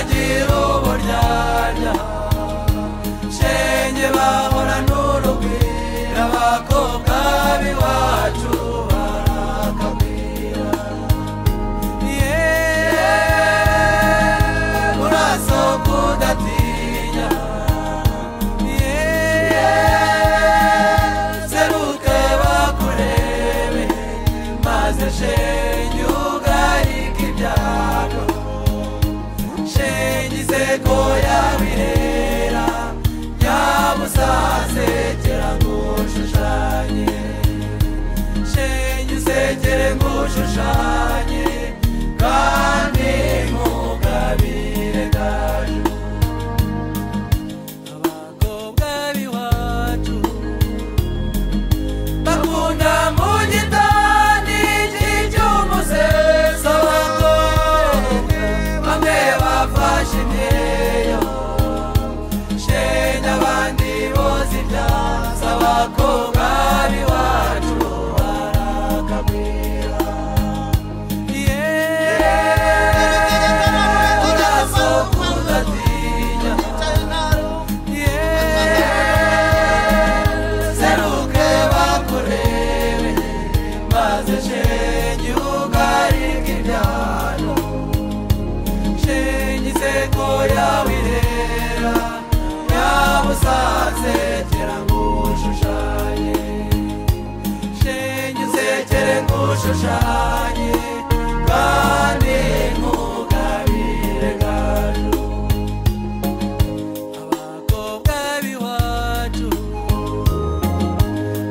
batagira uburyarya shenge bahora n'urugwiro abakobwa b'iwacu barakagwira uraso kudatinya seruke bakurebe maze shenge ugarike ibyago shenge iseko yabirera nyabusasekera ngushushanye shenge usekere ngushushanye kandi nkugabire gaju abakobwa b'iwacu bakunda mu gitani cy'icyumuseso bamwe bafashe imyeyo shenge abandi boza ibyatsi abakobwa b'iwacu barakagwira uraso kudatinya seruke bakurebe maze shenge ugarike ibyano shenge iseko yabirera nyabusasekera ngushushanye shenge usekere ngushushanye kandi nkugabire gaju abakobwa b'iwacu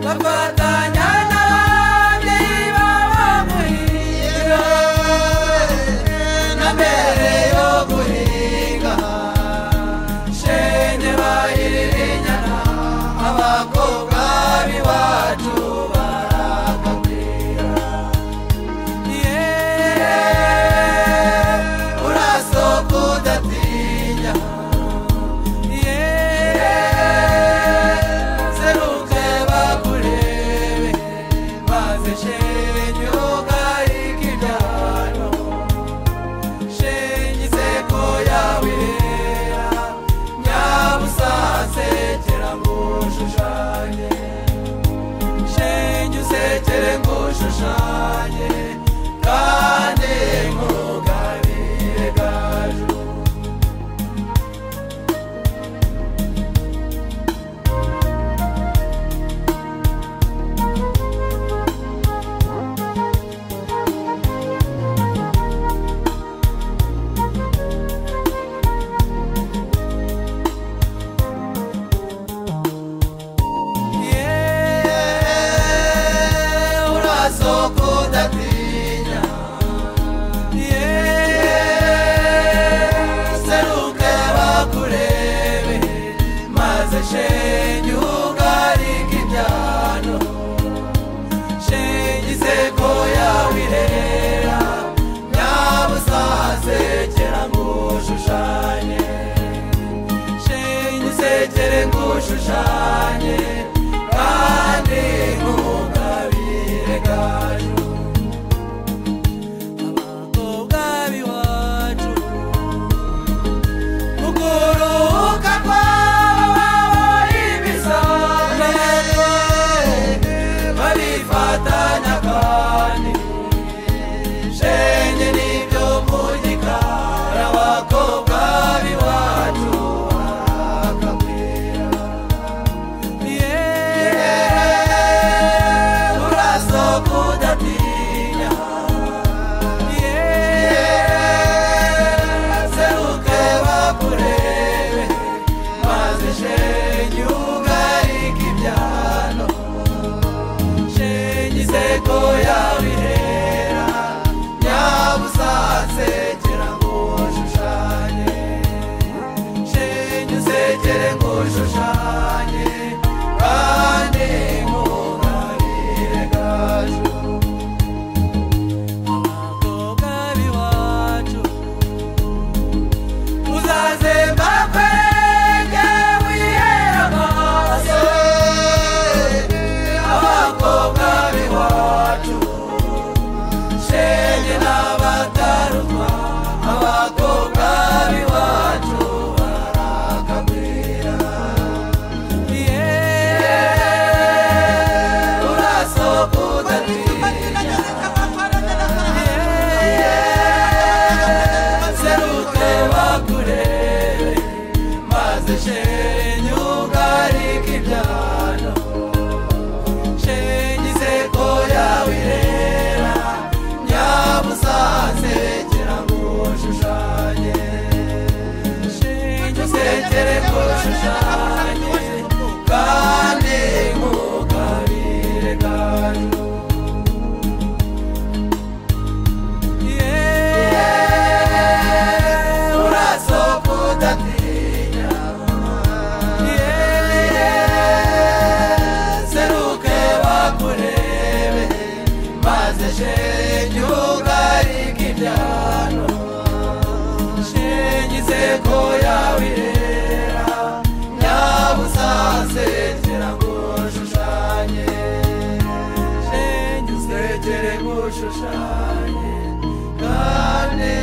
bafatanya n'ababyeyi babo guhiga na mbere yo guhiga shenge bahirira inyana abakobwa b'iwacu barakagwira uraso kudatinya seruke bakurebe maze shenge ugarike ibyano shenge iseko yabirera nyabusasekera ngushushanye shenge usekere ngushushanye kandi nkugabire gaju uraso kudatinya seruke bakurebe maze shenge ugarike ibyano shenge iseko yabirera nyabusasekera ngushushanye shenge usekere ngushushanye kandi nkugabire gaju abakobwa b'iwacu mukuruhuka kwabo ibisonga babifatanya kandi shenge nibyo mu gikari abakobwa b'iwacu barakagwira nsekere ngushushanye kandi nkugabire gaju urasohoka udatinya seruke bakurebe maze shenge ugarike ibyano shenge inseko yawe irera nyabusasekera ngushushanye shenge usekere ngushushanye kandi